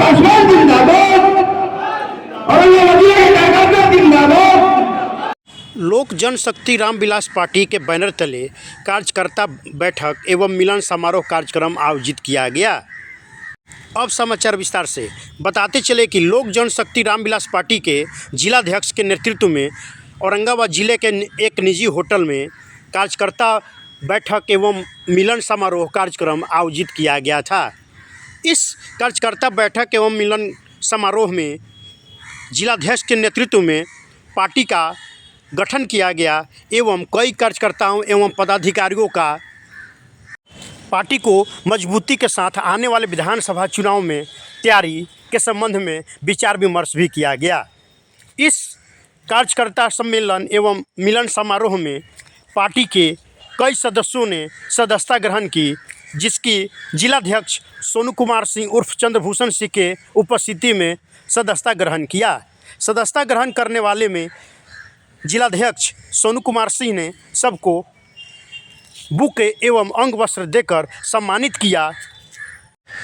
पासवान जिंदाबाद, औरंगाबाद कार्यकर्ता जिंदाबाद। लोक जनशक्ति रामविलास पार्टी के बैनर तले कार्यकर्ता बैठक एवं मिलन समारोह कार्यक्रम आयोजित किया गया। अब समाचार विस्तार से बताते चले कि लोक जनशक्ति रामविलास पार्टी के जिलाध्यक्ष के नेतृत्व में औरंगाबाद जिले के एक निजी होटल में कार्यकर्ता बैठक एवं मिलन समारोह कार्यक्रम आयोजित किया गया था। इस कार्यकर्ता बैठक एवं मिलन समारोह में जिलाध्यक्ष के नेतृत्व में पार्टी का गठन किया गया एवं कई कार्यकर्ताओं एवं पदाधिकारियों का पार्टी को मजबूती के साथ आने वाले विधानसभा चुनाव में तैयारी के संबंध में विचार विमर्श भी किया गया। इस कार्यकर्ता सम्मेलन एवं मिलन समारोह में पार्टी के कई सदस्यों ने सदस्यता ग्रहण की, जिसकी जिलाध्यक्ष सोनू कुमार सिंह उर्फ चंद्रभूषण सिंह के उपस्थिति में सदस्यता ग्रहण किया। सदस्यता ग्रहण करने वाले में जिलाध्यक्ष सोनू कुमार सिंह ने सबको बुके एवं अंग वस्त्र देकर सम्मानित किया।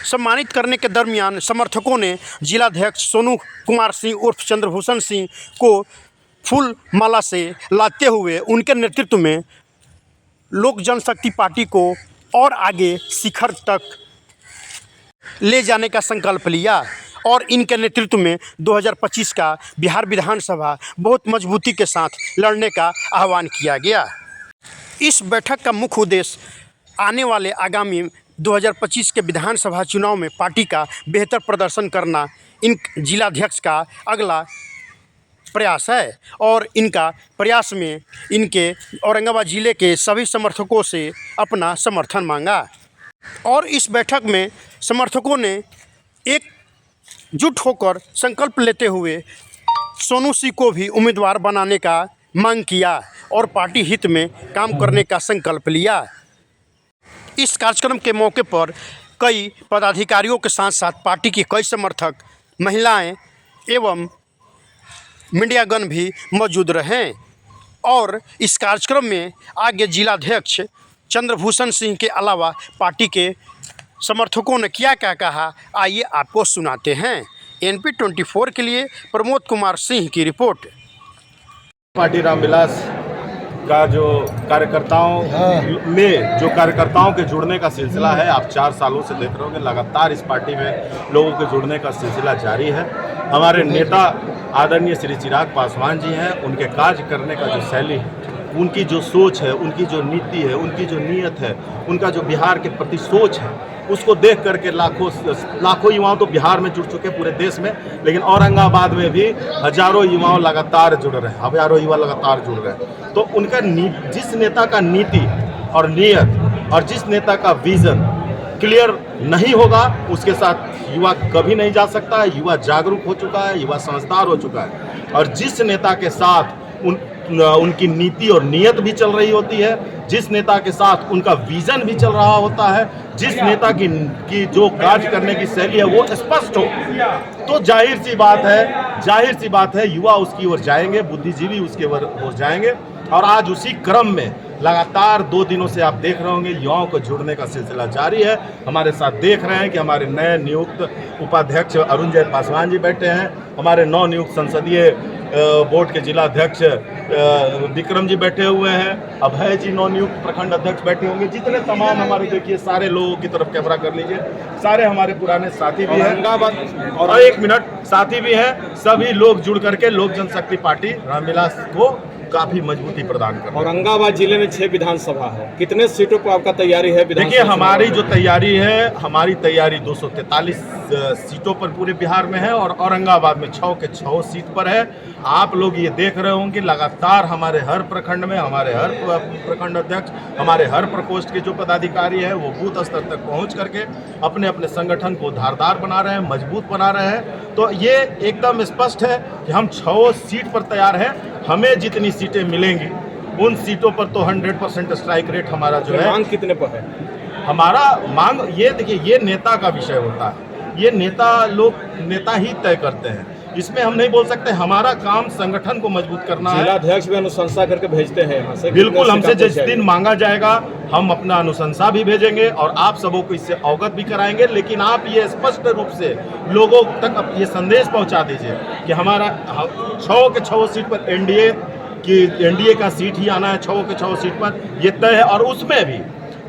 सम्मानित करने के दरमियान समर्थकों ने जिलाध्यक्ष सोनू कुमार सिंह उर्फ चंद्रभूषण सिंह को फूल माला से लाते हुए उनके नेतृत्व में लोक जनशक्ति पार्टी को और आगे शिखर तक ले जाने का संकल्प लिया और इनके नेतृत्व में 2025 का बिहार विधानसभा बहुत मजबूती के साथ लड़ने का आह्वान किया गया। इस बैठक का मुख्य उद्देश्य आने वाले आगामी 2025 के विधानसभा चुनाव में पार्टी का बेहतर प्रदर्शन करना इन जिलाध्यक्ष का अगला प्रयास है और इनका प्रयास में इनके औरंगाबाद ज़िले के सभी समर्थकों से अपना समर्थन मांगा और इस बैठक में समर्थकों ने एकजुट होकर संकल्प लेते हुए सोनू सिंह को भी उम्मीदवार बनाने का मांग किया और पार्टी हित में काम करने का संकल्प लिया। इस कार्यक्रम के मौके पर कई पदाधिकारियों के साथ साथ पार्टी के कई समर्थक, महिलाएं एवं मीडियागण भी मौजूद रहे और इस कार्यक्रम में आगे जिलाध्यक्ष चंद्रभूषण सिंह के अलावा पार्टी के समर्थकों ने क्या क्या कहा, आइए आपको सुनाते हैं। NP 24 के लिए प्रमोद कुमार सिंह की रिपोर्ट। पार्टी रामविलास का जो कार्यकर्ताओं के जुड़ने का सिलसिला है, आप 4 सालों से देख रहे होंगे लगातार इस पार्टी में लोगों के जुड़ने का सिलसिला जारी है। हमारे नेता आदरणीय श्री चिराग पासवान जी हैं, उनके कार्य करने का जो शैली है, उनकी जो सोच है, उनकी जो नीति है, उनकी जो नीयत है, उनका जो बिहार के प्रति सोच है, उसको देख करके लाखों युवाओं तो बिहार में जुड़ चुके पूरे देश में, लेकिन औरंगाबाद में भी हजारों युवाओं लगातार जुड़ रहे हैं, हजारों युवा लगातार जुड़ रहे हैं। तो उनका जिस नेता का नीति और नीयत और जिस नेता का विजन क्लियर नहीं होगा, उसके साथ युवा कभी नहीं जा सकता है। युवा जागरूक हो चुका है, युवा समझदार हो चुका है और जिस नेता के साथ उनकी नीति और नीयत भी चल रही होती है, जिस नेता के साथ उनका विजन भी चल रहा होता है, जिस नेता की जो कार्य करने की शैली है वो स्पष्ट हो, तो जाहिर सी बात है युवा उसकी ओर जाएंगे, बुद्धिजीवी उसके ओर जाएंगे। और आज उसी क्रम में लगातार 2 दिनों से आप देख रहे होंगे युवाओं को जुड़ने का सिलसिला जारी है। हमारे साथ देख रहे हैं कि हमारे नए नियुक्त उपाध्यक्ष अरुण जय पासवान जी बैठे हैं, हमारे नवनियुक्त संसदीय बोर्ड के जिलाध्यक्ष विक्रम जी बैठे हुए हैं, अभय जी नवनियुक्त प्रखंड अध्यक्ष बैठे होंगे, जितने तमाम हमारे देखिए सारे लोगों की तरफ कैमरा कर लीजिए, सारे हमारे पुराने साथी भी हैं और 1 मिनट साथी भी हैं। सभी लोग जुड़ करके लोक जनशक्ति पार्टी रामविलास को काफी मजबूती प्रदान कर। औरंगाबाद जिले में 6 विधानसभा है, कितने सीटों पर आपका तैयारी है? देखिए हमारी जो तैयारी है, हमारी तैयारी 243 सीटों पर पूरे बिहार में है और औरंगाबाद में 6 के 6 सीट पर है। आप लोग ये देख रहे होंगे लगातार हमारे हर प्रखंड में हमारे हर प्रखंड अध्यक्ष, हमारे हर प्रकोष्ठ के जो पदाधिकारी है वो बूथ स्तर तक पहुंच करके अपने अपने संगठन को धारदार बना रहे हैं, मजबूत बना रहे हैं। तो ये एकदम स्पष्ट है कि हम 6 सीट पर तैयार हैं। हमें जितनी सीटें मिलेंगी उन सीटों पर तो 100% स्ट्राइक रेट हमारा जो है। मांग कितने पर है? हमारा मांग ये देखिए, ये नेता का विषय होता है, ये नेता ही तय करते हैं। इसमें हम नहीं बोल सकते। हमारा काम संगठन को मजबूत करना है। जिलाध्यक्ष भी अनुशंसा करके भेजते हैं यहाँ से। बिल्कुल, हमसे जिस दिन मांगा जाएगा हम अपना अनुशंसा भी भेजेंगे और आप सबों को इससे अवगत भी कराएंगे। लेकिन आप ये स्पष्ट रूप से लोगों तक ये संदेश पहुंचा दीजिए कि हमारा 6 के 6 सीट पर एनडीए का सीट ही आना है। 6 के 6 सीट पर ये तय है और उसमें भी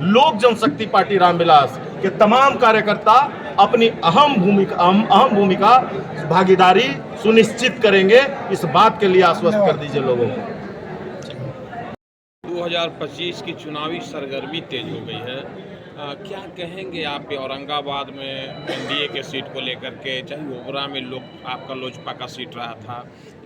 लोक जनशक्ति पार्टी रामविलास के तमाम कार्यकर्ता अपनी अहम भूमिका भागीदारी सुनिश्चित करेंगे। इस बात के लिए आश्वस्त कर दीजिए लोगों को। 2025 की चुनावी सरगर्मी तेज हो गई है। क्या कहेंगे आप औरंगाबाद में एनडीए के सीट को लेकर के, चाहे ओबरा में आपका लोजपा का सीट रहा था,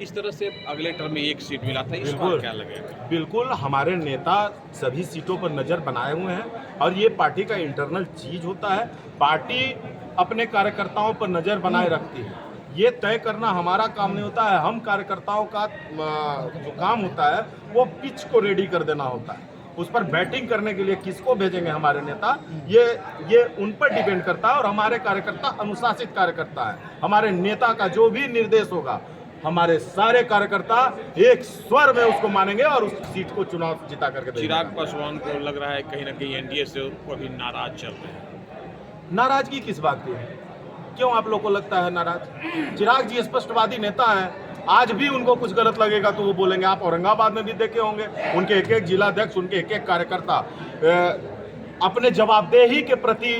इस तरह से अगले टर्म में एक सीट मिला था, इस बार क्या लगेगा? बिल्कुल, हमारे नेता सभी सीटों पर नज़र बनाए हुए हैं और ये पार्टी का इंटरनल चीज होता है। पार्टी अपने कार्यकर्ताओं पर नज़र बनाए रखती है। ये तय करना हमारा काम नहीं होता है। हम कार्यकर्ताओं का जो काम होता है वो पिच को रेडी कर देना होता है। उस पर बैटिंग करने के लिए किसको भेजेंगे हमारे नेता, ये उन पर डिपेंड करता है। और हमारे कार्यकर्ता अनुशासित कार्यकर्ता है। हमारे नेता का जो भी निर्देश होगा हमारे सारे कार्यकर्ता एक स्वर में उसको मानेंगे और उस सीट को चुनाव जिता करके देंगे। चिराग पासवान को लग रहा है कहीं ना कहीं एनडीए से वो भी नाराज चल रहे हैं। नाराजगी किस बात की है? क्यों आप लोग को लगता है नाराज? चिराग जी स्पष्टवादी नेता हैं। आज भी उनको कुछ गलत लगेगा तो वो बोलेंगे। आप औरंगाबाद में भी देखे होंगे उनके एक एक जिलाध्यक्ष, उनके एक एक कार्यकर्ता अपने जवाबदेही के प्रति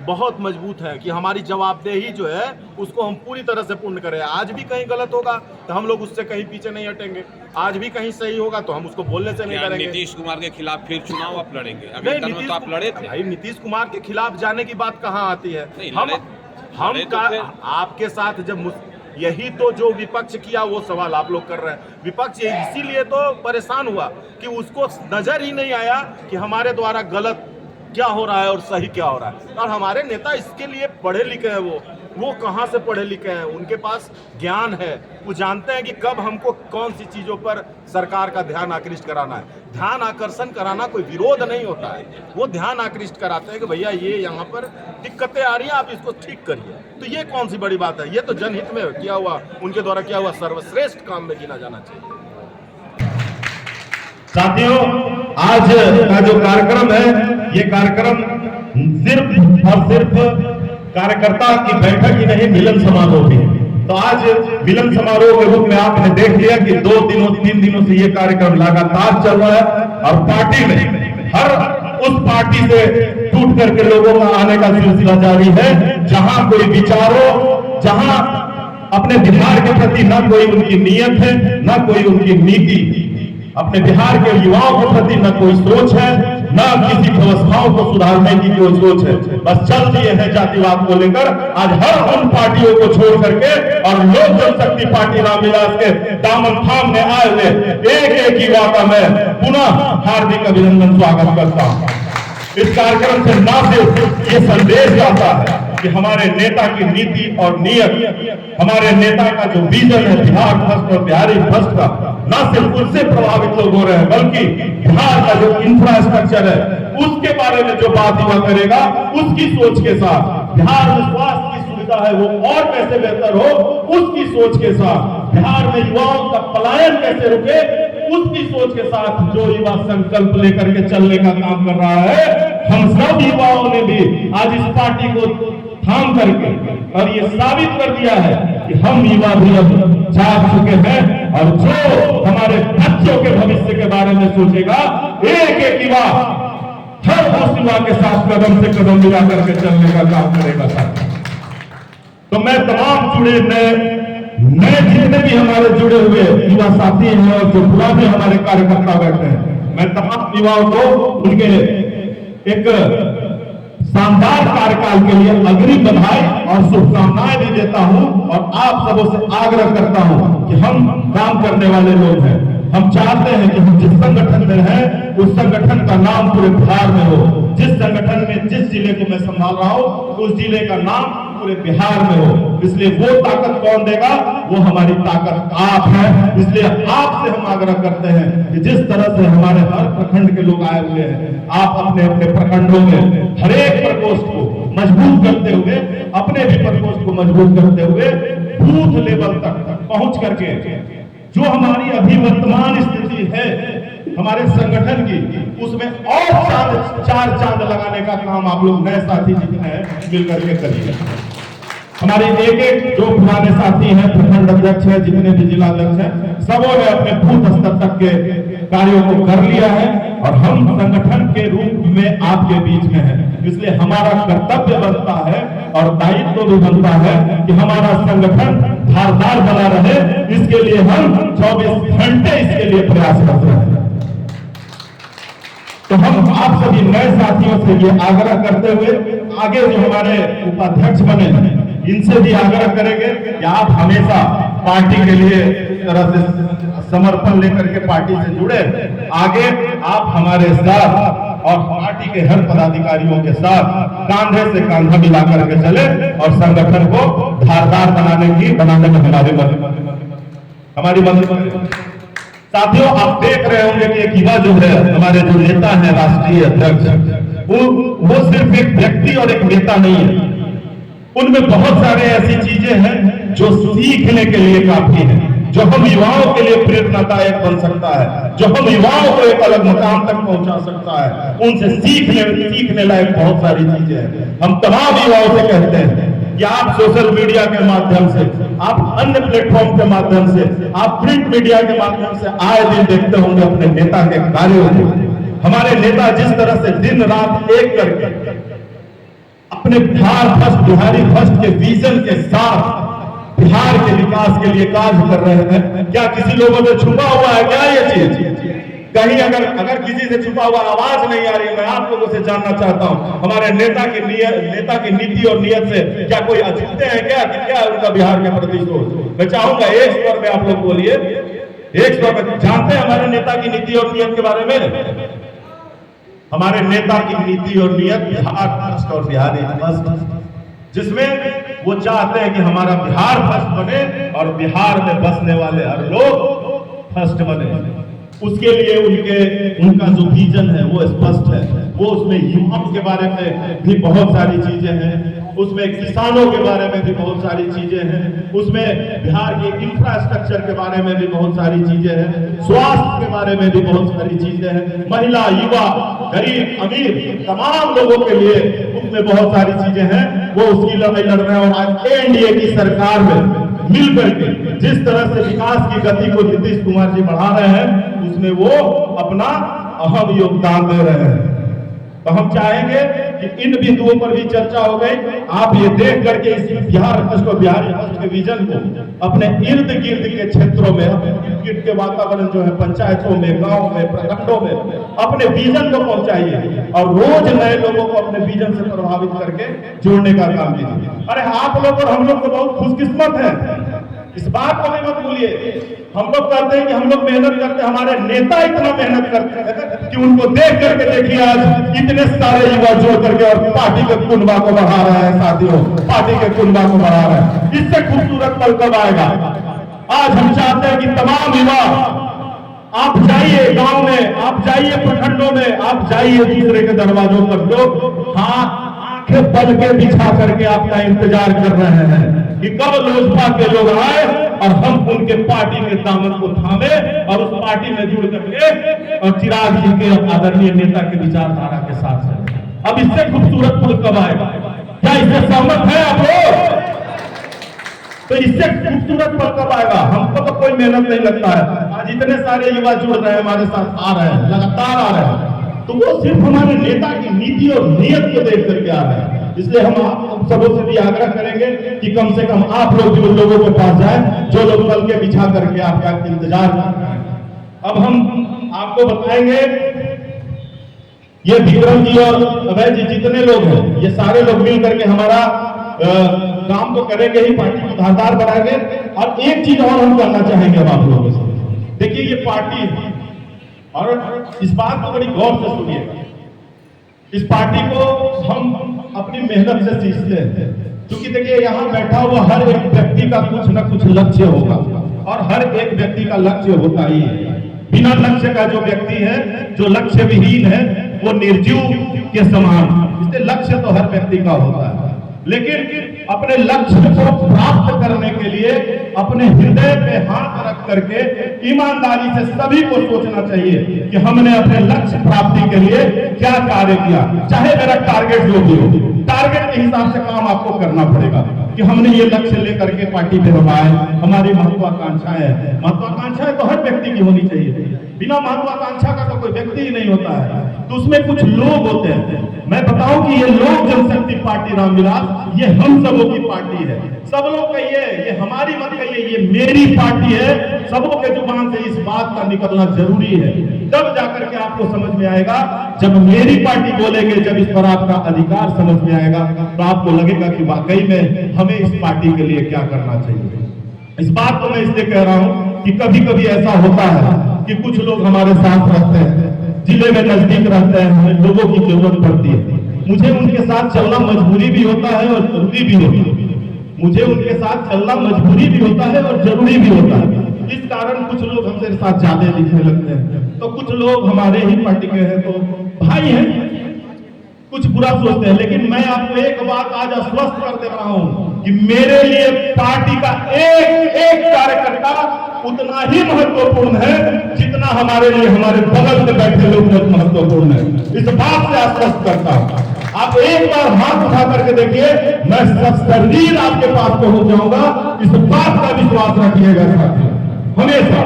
बहुत मजबूत है कि हमारी जवाबदेही जो है उसको हम पूरी तरह से पूर्ण करें। आज भी कहीं गलत होगा तो हम लोग उससे कहीं पीछे नहीं हटेंगे। आज भी कहीं सही होगा तो हम उसको बोलने से नहीं करेंगे। नीतीश कुमार के खिलाफ फिर चुनाव आप लड़ेंगे? अगले टर्म में तो आप लड़े थे। भाई नीतीश कुमार के खिलाफ जाने की बात कहाँ आती है? आपके साथ जब यही तो जो विपक्ष किया वो सवाल आप लोग कर रहे हैं। विपक्ष इसीलिए तो परेशान हुआ कि उसको नजर ही नहीं आया कि हमारे द्वारा गलत क्या हो रहा है और सही क्या हो रहा है। और हमारे नेता इसके लिए पढ़े लिखे हैं। वो कहाँ से पढ़े लिखे हैं? उनके पास ज्ञान है। वो जानते हैं कि कब हमको कौन सी चीज़ों पर सरकार का ध्यान आकृष्ट कराना है। ध्यान आकर्षण कराना कोई विरोध नहीं होता है। वो ध्यान आकृष्ट कराते हैं कि भैया ये यहाँ पर दिक्कतें आ रही हैं, आप इसको ठीक करिए। तो ये कौन सी बड़ी बात है? ये तो जनहित में किया हुआ, उनके द्वारा किया हुआ सर्वश्रेष्ठ काम में गिना जाना चाहिए। साथियों, आज का जो कार्यक्रम है ये कार्यक्रम सिर्फ और सिर्फ कार्यकर्ता की बैठक ही नहीं, मिलन समारोह भी है। तो आज मिलन समारोह के रूप में आपने देख लिया कि 2 दिनों 3 दिनों से ये कार्यक्रम लगातार चल रहा है और पार्टी में हर उस पार्टी से टूट करके लोगों का आने का सिलसिला जारी है। जहां कोई विचारों, जहां अपने बिहार के प्रति न कोई उनकी नीयत है, न कोई उनकी नीति, अपने बिहार के युवाओं के प्रति न कोई सोच है, न किसी व्यवस्थाओं को सुधारने की कोई सोच है। बस चल दिए हैं जातिवाद को लेकर। आज हर उन पार्टियों को छोड़ करके और लोक जनशक्ति पार्टी रामविलास के दामन थामने आए हुए एक युवा का मैं पुनः हार्दिक अभिनंदन स्वागत करता हूं। इस कार्यक्रम से न सिर्फ ये संदेश जाता है कि हमारे नेता की नीति और नियत, हमारे नेता का जो विजन है बिहार फर्स्ट और बिहारी फर्स्ट का, न सिर्फ उससे प्रभावित लोग हो रहे हैं बल्कि बिहार का जो इंफ्रास्ट्रक्चर है उसके बारे में जो बात युवा करेगा उसकी सोच के साथ, बिहार में स्वास्थ्य की सुविधा है वो और कैसे बेहतर हो उसकी सोच के साथ, बिहार में युवाओं का पलायन कैसे रुके उसकी सोच के साथ जो युवा संकल्प लेकर के चलने का काम कर रहा है, हम सब युवाओं ने भी आज इस पार्टी को थाम करके और ये साबित कर दिया है कि हम युवा भी अब जाग चुके हैं और जो हमारे बच्चों के भविष्य के बारे में सोचेगा, एक एक युवा हर उस युवा के साथ कदम से कदम मिला करके चलने का काम करेगा। तो मैं तमाम जुड़े नए जितने भी हमारे जुड़े हुए युवा साथी हैं और जो पुराने हमारे कार्यकर्ता बैठे हैं, मैं तमाम युवाओं को उनके एक शानदार कार्यकाल के लिए अग्रिम बधाई और शुभकामनाएं भी देता हूं और आप सबों से आग्रह करता हूं कि हम काम करने वाले लोग हैं। हम चाहते हैं कि हम जिस संगठन में हैं उस संगठन का नाम पूरे बिहार में हो। जिस संगठन में जिस जिले को मैं संभाल रहा हूं उस जिले का नाम पूरे बिहार में हो। इसलिए वो ताकत कौन देगा? वो हमारी ताकत आप हैं। इसलिए आपसे हम आग्रह करते हैं कि जिस तरह से हमारे हर प्रखंड के लोग आए हुए हैं, आप अपने अपने प्रखंडों में हर एक प्रकोष्ठ को मजबूत करते हुए, अपने भी प्रकोष्ठ को मजबूत करते हुए बूथ लेवल तक पहुंच करके जो हमारी अभी वर्तमान स्थिति है हमारे संगठन की, उसमें और चार चांद लगाने का काम आप लोग नए साथी जितने हैं मिलकर के करिए। हमारे एक एक जो पुराने साथी हैं, प्रखंड अध्यक्ष हैं, जितने भी जिला अध्यक्ष हैं, सबों ने अपने बूथ स्तर तक के कार्यों को कर लिया है और हम संगठन के रूप में आपके बीच में हैं। इसलिए हमारा कर्तव्य बनता है और दायित्व भी बनता है कि हमारा संगठन धारदार बना रहे। इसके लिए हम 24 घंटे इसके लिए प्रयास करते हैं। तो हम आप सभी नए साथियों से ये आग्रह करते हुए आगे जो हमारे उपाध्यक्ष बने हैं इनसे भी आग्रह करेंगे कि आप हमेशा पार्टी के लिए तरह से समर्पण लेकर के पार्टी से जुड़े, आगे आप हमारे साथ और पार्टी के हर पदाधिकारियों के साथ कांधे से कांधा मिला करके चले और संगठन को धारदार बनाने में हमारी मदद। साथियों, आप देख रहे होंगे कि एक युवा जो है, हमारे जो नेता है राष्ट्रीय अध्यक्ष, वो सिर्फ एक व्यक्ति और एक नेता नहीं है, उनमें बहुत सारे ऐसी चीजें हैं जो सीखने के लिए काफी है, जो हम युवाओं के लिए प्रेरणादायक बन सकता है, जो हम युवाओं को एक अलग मुकाम तक पहुंचा सकता है। उनसे सीखने लायक बहुत सारी चीजें हैं। हम तमाम युवाओं से कहते हैं कि आप सोशल मीडिया के माध्यम से, आप अन्य प्लेटफॉर्म के माध्यम से, आप प्रिंट मीडिया के माध्यम से आए दिन देखते होंगे अपने नेता के कार्यों को। हमारे नेता जिस तरह से दिन रात एक करके अपने बिहारी फर्स्ट के विजन के साथ बिहार के विकास के लिए कार्य कर रहे हैं। क्या किसी लोगों में छुपा हुआ है क्या ये चीज? कहीं अगर किसी से छुपा हुआ आवाज नहीं आ रही, मैं आप लोगों से जानना चाहता हूं, हमारे नेता की नीति और नियत से क्या कोई अछूते हैं क्या? कि क्या उनका बिहार के प्रति सोच? मैं चाहूंगा एक स्वर में आप लोग बोलिए, एक स्वर में। जानते हैं हमारे नेता की नीति और नियत के बारे में? हमारे नेता की नीति और नियत बिहार फर्स्ट और बिहारी फर्स्ट, जिसमें वो चाहते हैं कि हमारा बिहार फर्स्ट बने और बिहार में बसने वाले हर लोग फर्स्ट बने। उसके लिए उनका जो विजन है वो स्पष्ट है। वो उसमें युवाओं के बारे में भी बहुत सारी चीजें हैं, उसमें किसानों के बारे में भी बहुत सारी चीजें हैं, उसमें बिहार के इंफ्रास्ट्रक्चर के बारे में भी बहुत सारी चीजें हैं, स्वास्थ्य के बारे में भी बहुत सारी चीजें हैं, महिला, युवा, गरीब, अमीर, तमाम लोगों के लिए उसमें बहुत सारी चीजें हैं। वो उसकी लड़ाई लड़ रहे हैं और आज एनडीए की सरकार में मिल करके जिस तरह से विकास की गति को नीतीश कुमार जी बढ़ा रहे हैं, उसमें वो अपना अहम योगदान दे रहे हैं। तो हम चाहेंगे कि इन बिंदुओं पर भी चर्चा हो गई। आप ये देख करके इस बिहारी फर्स्ट के विजन को अपने इर्द गिर्द के क्षेत्रों में, अपने इर्द गिर्द के वातावरण जो है, पंचायतों में, गांव में, प्रखंडों में अपने विजन को पहुंचाइए और रोज नए लोगों को अपने विजन से प्रभावित करके जोड़ने का काम कीजिए। अरे आप लोग और हम लोग तो बहुत खुशकिस्मत है, इस बात को भी मत भूलिए। हम लोग कहते हैं कि हम लोग मेहनत करते हैं, हमारे नेता इतना मेहनत करते हैं कि उनको देख करके देखिए आज इतने सारे युवा जोड़ करके और पार्टी के कुनबा को बढ़ा रहे हैं। साथियों, पार्टी के कुनबा को बढ़ा रहे हैं। इससे खूबसूरत पल कब आएगा? आज हम चाहते हैं कि तमाम युवा आप जाइए गांव में, आप जाइए प्रखंडों में, आप जाइए दूसरे के दरवाजों पर। लोग आंखें पल के बिछा करके आपका इंतजार कर रहे हैं कि कब लोजपा के लोग आए और हम उनके पार्टी के दामन को थामे और उस पार्टी में जुड़ करके और चिराग जी के आदरणीय नेता के विचारधारा के साथ चले। अब इससे खूबसूरत पल कब आएगा? क्या इससे सहमत है आप लोग? तो इससे खूबसूरत पल कब आएगा? हमको तो कोई मेहनत नहीं लगता है। आज इतने सारे युवा जुड़ रहे हैं, हमारे साथ आ रहे हैं, लगातार आ रहे हैं, तो वो सिर्फ हमारे नेता की नीति और नियत को देख करके आ रहे हैं। इसलिए हम आप सबों से भी आग्रह करेंगे कि कम से कम आप लोग भी उन लोगों के पास जाएं जो लोग पल के बिछा करके आपका इंतजार कर रहे हैं। अब हम आपको बताएंगे, ये विक्रम जी और अभय जी जितने लोग हैं, ये सारे लोग मिल करके हमारा काम तो करेंगे ही, पार्टी को धारदार बनाएंगे। और एक चीज और हम करना चाहेंगे अब आप लोगों से, देखिए ये पार्टी है और इस बात को बड़ी गौर से सुनिएगा। इस पार्टी को हम अपनी मेहनत से सीखते हैं, क्योंकि देखिए यहाँ बैठा हुआ हर एक व्यक्ति का कुछ न कुछ लक्ष्य होगा और हर एक व्यक्ति का लक्ष्य होता ही है। बिना लक्ष्य का जो व्यक्ति है, जो लक्ष्य विहीन है, वो निर्जीव के समान। इसलिए लक्ष्य तो हर व्यक्ति का होता है, लेकिन अपने लक्ष्य को प्राप्त करने के लिए अपने हृदय पे हाथ रख करके ईमानदारी से सभी को सोचना चाहिए कि हमने अपने लक्ष्य प्राप्ति के लिए क्या कार्य किया। चाहे मेरा टारगेट जो भी हो, टारगेट के हिसाब से काम आपको करना पड़ेगा कि हमने ये लक्ष्य लेकर के पार्टी में हम आए, हमारी महत्वाकांक्षाएं है। महत्वाकांक्षाएं तो हर व्यक्ति की होनी चाहिए, बिना महत्वाकांक्षा का तो कोई व्यक्ति ही नहीं होता है। तो उसमें कुछ लोग होते हैं, मैं बताऊं कि ये लोक जनशक्ति पार्टी रामविलास ये हम सबों की पार्टी है। सब लोग कहिए, ये हमारी मत कहिए, ये मेरी पार्टी है। सबों के जुबान से इस बात का निकलना जरूरी है, तब जाकर के आपको समझ में आएगा। जब मेरी पार्टी बोलेंगे, जब इस पर आपका अधिकार समझ में आएगा, तो आपको लगेगा कि वाकई में हमें इस पार्टी के लिए क्या करना चाहिए। इस बात को मैं इसलिए कह रहा हूं कि कभी कभी ऐसा होता है कि कुछ लोग हमारे साथ रहते हैं, जिले में नजदीक रहते हैं, हमें लोगों की जरूरत पड़ती है। मुझे उनके साथ चलना मजबूरी भी होता है और जरूरी भी होता है। मुझे उनके साथ चलना मजबूरी भी होता है और जरूरी भी होता है। इस कारण कुछ लोग हमसे साथ ज्यादा दिखने लगते हैं, तो कुछ लोग हमारे ही पार्टी के हैं तो भाई हैं, कुछ बुरा सोचते हैं। लेकिन मैं आपको एक बात आज आश्वस्त कर दे रहा हूं कि मेरे लिए पार्टी का एक एक कार्यकर्ता उतना ही महत्वपूर्ण है जितना हमारे लिए हमारे बगल में बैठे लोग महत्वपूर्ण है। इस बात से आश्वस्त करता हूं। आप एक बार हाथ उठा करके देखिए, मैं सशरीर आपके पास पहुंच जाऊंगा। इस बात का विश्वास रखिएगा साथियों। हमेशा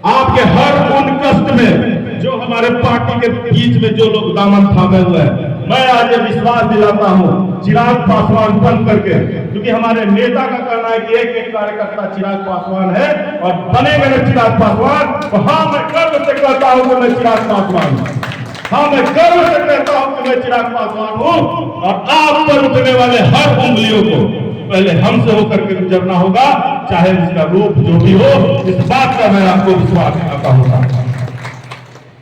आपके हर उन कष्ट में जो हमारे पार्टी के बीच में जो लोग दामन थामे हुए हैं, मैं आज ये विश्वास दिलाता हूं चिराग पासवान बन करके, क्योंकि हमारे नेता का कहना है कि एक एक कार्यकर्ता चिराग पासवान है और बनेगा ना चिराग पासवान। तो हाँ, मैं गर्व से कहता हूं कि मैं चिराग पासवान हूं। हाँ, मैं गर्व से कहता हूं कि मैं चिराग पासवान हूं। और आप पर उठने वाले हर उंगलियों को पहले हमसे होकर के गुजरना होगा, चाहे उसका रूप जो भी हो। इस बात का मैं आपको विश्वास दिलाता हूं।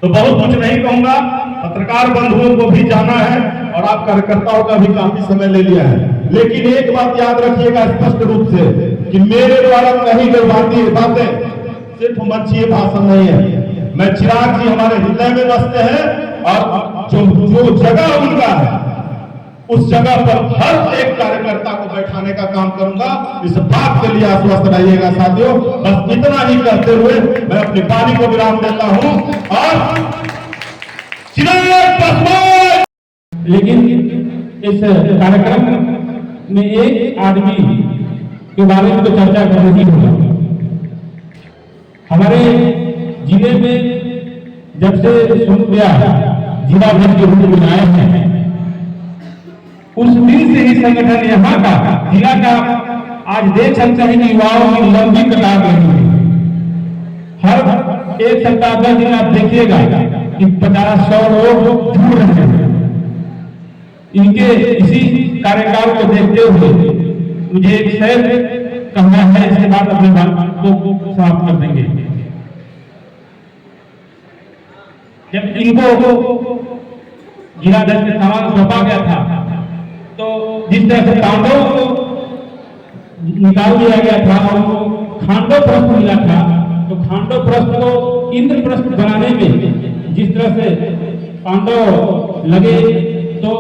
तो बहुत कुछ नहीं कहूंगा, पत्रकार बंधुओं को भी जाना है और आप कार्यकर्ताओं का भी काफी समय ले लिया है। लेकिन एक बात याद रखिएगा स्पष्ट रूप से कि मेरे द्वारा कही गई बातें सिर्फ मंचीय भाषण नहीं है। मैं चिराग जी हमारे हृदय में बसते हैं और जो जगह उनका है उस जगह पर हर एक कार्यकर्ता को बैठाने का काम करूंगा। इस बात के लिए आश्वस्त रहिएगा साथियों। बस इतना ही कहते हुए मैं अपनी वाणी को विराम देता हूं और चिराग पासवान। लेकिन इस कार्यक्रम में एक आदमी के बारे में तो चर्चा करनी ही होगा। हमारे जिले में जब से सुन गया जिला अध्यक्ष के रूप में आए हैं, उस दिन से ही संगठन यहाँ का जिला का आज देख सकते हैं कि युवाओं की लंबी कतार लगी है। हर एक सप्ताह 10 दिन आप देखिएगा कि 50-100 लोग जुड़ रहे हैं। इनके इसी कार्यकाल को देखते हुए मुझे एक शेर कहना है, इसके बाद अपनी बात को समाप्त कर देंगे। जब इनको जिला अध्यक्ष का सामान सौंपा गया था तो जिस तरह से पांडवों को निकाल दिया गया था और उनको खांडव प्रस्थ मिला था, तो खांडव प्रस्थ को इंद्रप्रस्थ बनाने में जिस तरह से पांडव लगे तो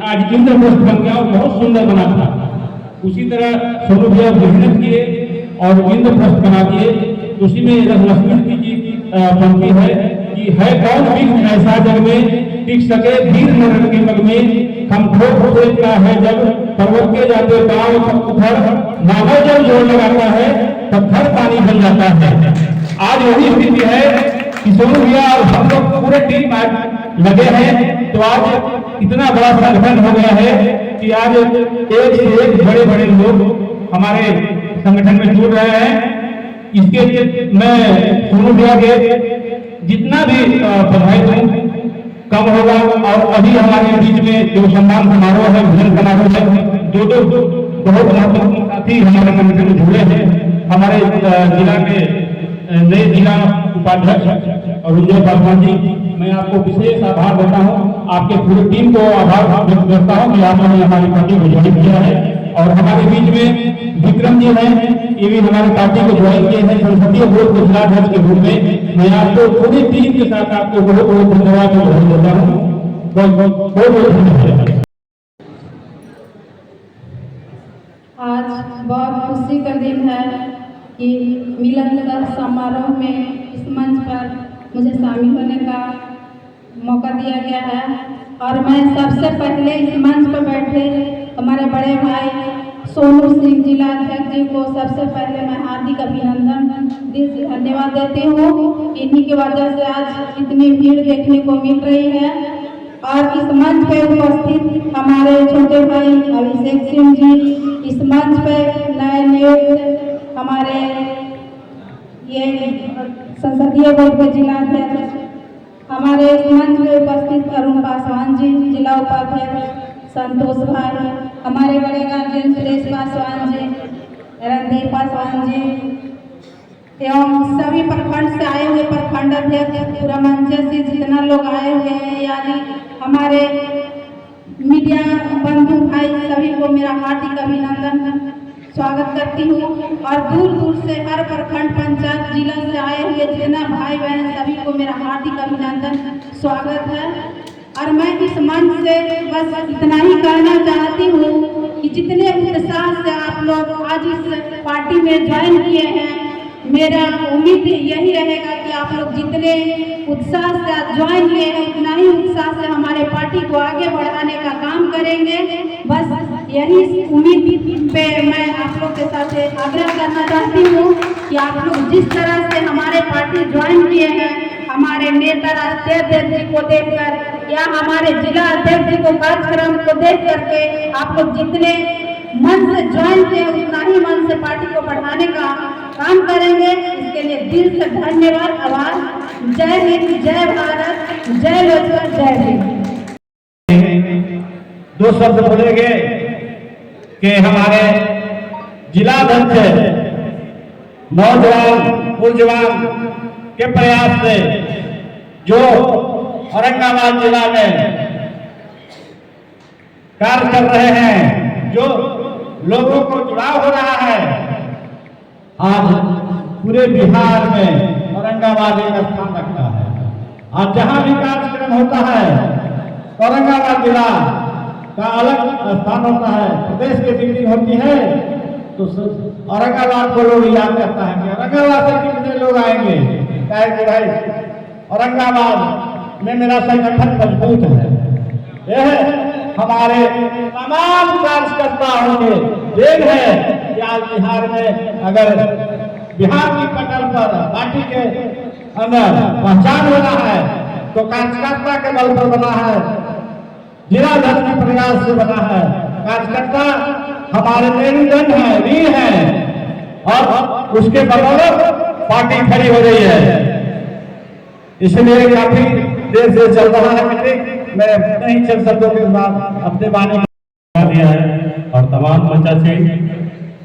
आज इंद्रप्रस्थ बन गया और बहुत सुंदर बना था। उसी तरह सोनू भैया मेहनत किए और इंद्रप्रस्थ बना दिए। उसी में लक्ष्मण जी पंक्ति है कि है कौन विघ्न ऐसा जग में टिक सके धीर नरक के मग में, हम ठोक देता है जब पर्वत के जाते गांव उधर नाव जब जोर लगाता है तब घर पानी बन जाता है। आज वही स्थिति है कि सोनू भैया और हम लोग पूरे टीम आज लगे हैं। तो आज इतना बड़ा संगठन हो गया है कि आज एक से एक बड़े बड़े लोग हमारे संगठन में जुड़ रहे हैं। इसके लिए मैं सोनू भैया के जितना भी बधाई दूं कम होगा। और अभी हमारे बीच में जो सम्मान समारोह है, भजन समारोह है, दो बहुत महत्वपूर्ण साथी हमारे संगठन में जुड़े हैं। हमारे जिला के नए जिला उपाध्यक्ष और विजय पासवान जी, मैं आपको विशेष आभार देता हूं। आपके पूरी टीम को आभार व्यक्त करता हूं कि आपने हमारी पार्टी को ज्वाइन किया है। और हमारे बीच में विक्रम जी हैं, ये भी हमारी पार्टी को ज्वाइन किए हैं संसदीय बोर्ड के जिलाध्यक्ष के रूप में। मैं आपको पूरी टीम के साथ आपको बहुत बहुत धन्यवाद देता हूँ। बहुत बहुत धन्यवाद। बहुत खुशी का दिन है कि मिलन का समारोह में इस मंच पर मुझे शामिल होने का मौका दिया गया है। और मैं सबसे पहले इस मंच पर बैठे हमारे बड़े भाई सोनू सिंह जिला अध्यक्ष जी को सबसे पहले मैं हार्दिक अभिनंदन दिल से धन्यवाद देती हूँ। इन्हीं की वजह से आज इतनी भीड़ देखने को मिल रही है। और इस मंच पे उपस्थित हमारे छोटे भाई अभिषेक सिंह जी, इस मंच पे नए नियुक्त हमारे ये संसदीय बोर्ड के जिला अध्यक्ष, हमारे इस मंच पे उपस्थित अरुण पासवान जी जिला उपाध्यक्ष, संतोष भाई, हमारे बड़े गार्जियन सुरेश पासवान जी, रणदीप पासवान जी एवं सभी प्रखंड से आए हुए प्रखंड अध्यक्ष, पूरा मंच से जितना लोग आए हुए हैं, यानी हमारे मीडिया बंधु भाई सभी को मेरा हार्दिक अभिनंदन स्वागत करती हूँ। और दूर दूर से हर प्रखंड पंचायत जिला से आए हुए जितना भाई बहन सभी को मेरा हार्दिक अभिनंदन स्वागत है। और मैं इस मंच से बस इतना ही कहना चाहती हूँ कि जितने उत्साह से आप लोग आज इस पार्टी में ज्वाइन किए हैं, मेरा उम्मीद यही रहेगा कि आप लोग जितने उत्साह से आज ज्वाइन किए हैं उतना ही उत्साह से हमारे पार्टी को आगे बढ़ाने का काम करेंगे। बस यही उम्मीद पे मैं आप लोग के साथ आग्रह करना चाहती हूँ कि आप लोग जिस तरह से हमारे पार्टी ज्वाइन किए हैं, हमारे नेता राष्ट्रीय अध्यक्ष जी को देखकर या हमारे जिला अध्यक्ष जी को कार्यक्रम को देख करके आप लोग जितने मन से ज्वाइन किए उतना ही मन से पार्टी को बढ़ाने का काम करेंगे। इसके लिए दिल से धन्यवाद। आभार। जय हिंद, जय भारत, जय लोजपा, जय भीम। दो शब्द बोलेंगे कि हमारे जिला अध्यक्ष नौजवान नौजवान के प्रयास से जो औरंगाबाद जिला में कार्य कर रहे हैं, जो लोगों को जुड़ाव हो रहा है, आज पूरे बिहार में औरंगाबाद एक स्थान रखता है। आज जहां भी कार्यक्रम होता है औरंगाबाद जिला का अलग स्थान होता है। प्रदेश की मीटिंग होती है तो औरंगाबाद को लोग याद करता है कि औरंगाबाद से कितने लोग आएंगे, कहे कि भाई औरंगाबाद में मेरा संगठन मजबूत है। यह हमारे तमाम कार्यकर्ताओं के देन है कि आज बिहार में अगर बिहार की पटल पर पार्टी के अंदर पहचान बना है तो कार्यकर्ता के बल पर बना है, जिलाध्यक्ष के प्रयास से बना है। कार्यकर्ता हमारे मेरुदंड है, वीर है और उसके बदौलत पार्टी खड़ी हो रही है। इसलिए काफी देर से चल रहा है मीटिंग, मैं नहीं चल शब्दों के बाद अपने बारे में दिया है। और तमाम मंचा से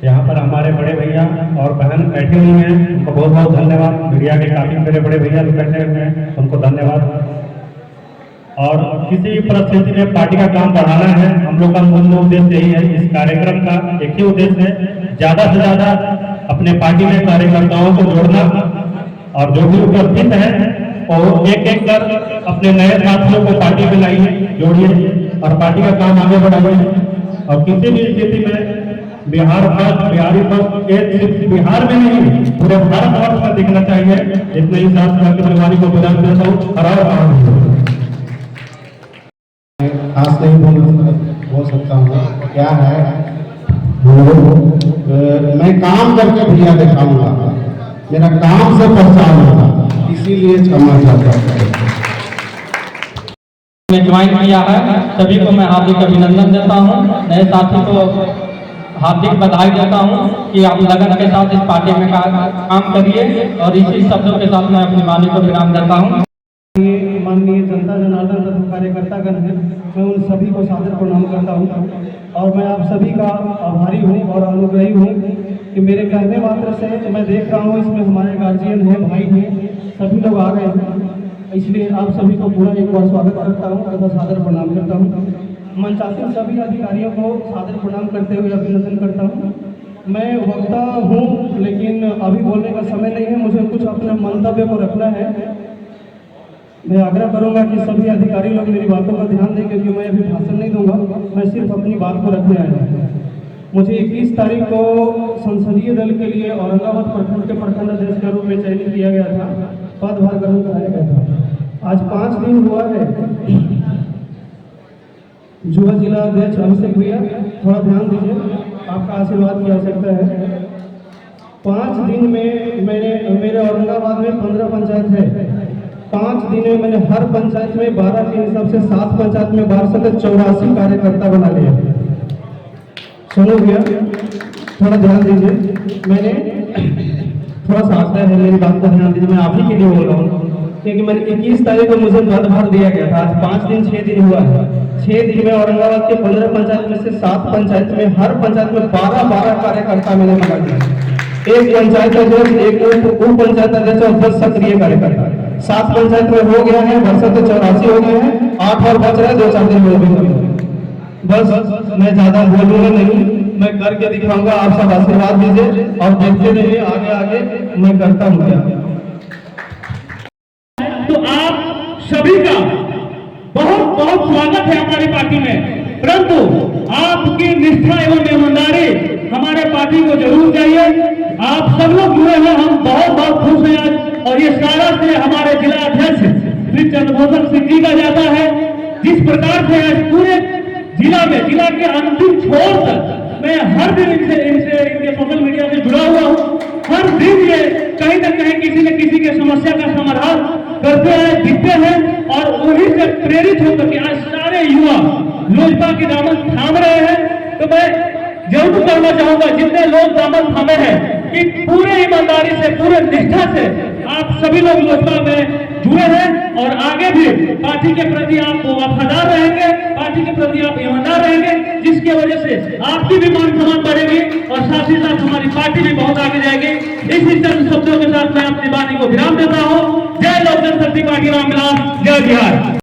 यहाँ पर हमारे बड़े भैया और बहन बैठे हुए हैं, उनको बहुत बहुत धन्यवाद। मीडिया के काफी मेरे बड़े भैया लोग बैठे हुए हैं, उनको धन्यवाद। और किसी भी परिस्थिति में पार्टी का काम बढ़ाना है, हम लोग का मूल उद्देश्य यही है। इस कार्यक्रम का एक ही उद्देश्य है, ज्यादा से ज्यादा अपने पार्टी में कार्यकर्ताओं को जोड़ना और जो भी उपस्थित है और एक एक कर अपने नए साथियों को पार्टी में लाइए, जोड़िए और पार्टी का काम आगे बढ़ाइए। और किसी भी स्थिति में बिहार फर्स्ट, बिहारी फर्स्ट सिर्फ बिहार में नहीं पूरे भारत वर्ष में दिखना चाहिए। इतने ही साथ बीमारी को विराम देता हूँ। खास नहीं बोल सकता हूँ। क्या है मैं काम करके भैया दिखाऊंगा, मेरा काम से पहचान होगा, इसीलिए क्षमा चाहता हूँ। मैं ज्वाइन किया है, सभी को मैं हार्दिक अभिनंदन देता हूँ। नए साथी को हार्दिक बधाई देता हूँ कि आप लगन के साथ इस पार्टी में काम करिए। और इसी शब्दों के साथ मैं अपनी वाणी को विराम देता हूँ। माननीय जनता जनार्दन तथा कार्यकर्तागण हैं, मैं उन सभी को सादर प्रणाम करता हूँ। और मैं आप सभी का आभारी हूँ और अनुग्रही हूँ कि मेरे कहने मात्र से मैं देख रहा हूँ इसमें हमारे गार्जियन हैं, भाई हैं, सभी लोग आ गए हैं। इसलिए आप सभी को पूरा एक बार स्वागत करता हूँ तथा सादर प्रणाम करता हूँ। मंचासीन सभी अधिकारियों को सादर प्रणाम करते हुए अभिनंदन करता हूँ। मैं वक्ता हूँ लेकिन अभी बोलने का समय नहीं है, मुझे कुछ अपने मंतव्य को रखना है। मैं आग्रह करूंगा कि सभी अधिकारी लोग मेरी बातों का ध्यान दें, क्योंकि मैं अभी भाषण नहीं दूंगा, मैं सिर्फ अपनी बात को रखने आया हूँ। मुझे 21 तारीख को संसदीय दल के लिए औरंगाबाद प्रखंड के प्रखंड अध्यक्ष के रूप में चयनित किया गया था, पदभार ग्रहण कराया गया था। आज 5 दिन हुआ है। युवा जिला अध्यक्ष अभिषेक भैया, थोड़ा ध्यान दीजिए, आपका आशीर्वाद की आवश्यकता है। 5 दिन में मेरे औरंगाबाद में 15 पंचायत है। 5 दिन में मैंने हर पंचायत में 12 के हिसाब से 7 पंचायत में 1284 कार्यकर्ता बना लिया। सुनो भैया, थोड़ा ध्यान दीजिए, मैंने थोड़ा सा आता है, मेरी बात पर ध्यान दीजिए, मैं आप ही के लिए बोल रहा हूँ, क्योंकि मैंने 21 तारीख को मुझे पदभार दिया गया था। आज 5 दिन 6 दिन हुआ है। 6 दिन में औरंगाबाद के 15 पंचायत में से 7 पंचायत में, हर पंचायत में 12 कार्यकर्ता मैंने बना दिया। एक पंचायत अध्यक्ष, एक उप पंचायत अध्यक्ष और 10 सक्रिय कार्यकर्ता। 7 पंचायत में हो गया है, 84 हो गए हैं, 8 और बच रहे हैं, 2-4 दिन में भी करेंगे। बस मैं ज्यादा बोलूंगा नहीं, मैं करके दिखाऊंगा। आप सब आशीर्वाद दीजिए और देखते रहिए, आगे आगे मैं करता हूँ क्या। तो आप सभी का बहुत बहुत स्वागत है हमारी पार्टी में, परंतु आपकी निष्ठा एवं ईमानदारी हमारे पार्टी को जरूर चाहिए। आप सब लोग जुड़े हैं, हम बहुत बहुत खुश हैं आज। और ये सारा से हमारे जिला अध्यक्ष श्री चंद्रभूषण सिंह जी का जाता है। जिस प्रकार से आज पूरे जिला में, जिला के अंतिम छोर तक मैं हर दिन इनके सोशल मीडिया से जुड़ा हुआ हूँ। हर दिन ये कहीं न कहीं किसी न किसी के समस्या का समाधान करते हैं, दिखते हैं, और उन्हीं से प्रेरित होकर के आज सारे युवा लोजपा की दामन थाम रहे हैं। तो मैं जरूर कहना चाहूंगा, जितने लोग दामन थामे हैं, कि पूरे ईमानदारी से, पूरे निष्ठा से आप सभी लोग लोजपा में जुड़े हैं और आगे भी पार्टी के प्रति आप वफादार रहेंगे, पार्टी के प्रति आप ईमानदार रहेंगे, जिसकी वजह से आपकी भी मान सम्मान बढ़ेगी और साथ ही साथ हमारी पार्टी भी बहुत आगे जाएगी। इसी चंद शब्दों के साथ मैं अपनी वाणी को विराम देता हूँ। जय लोक जनशक्ति पार्टी रामविलास, जय बिहार।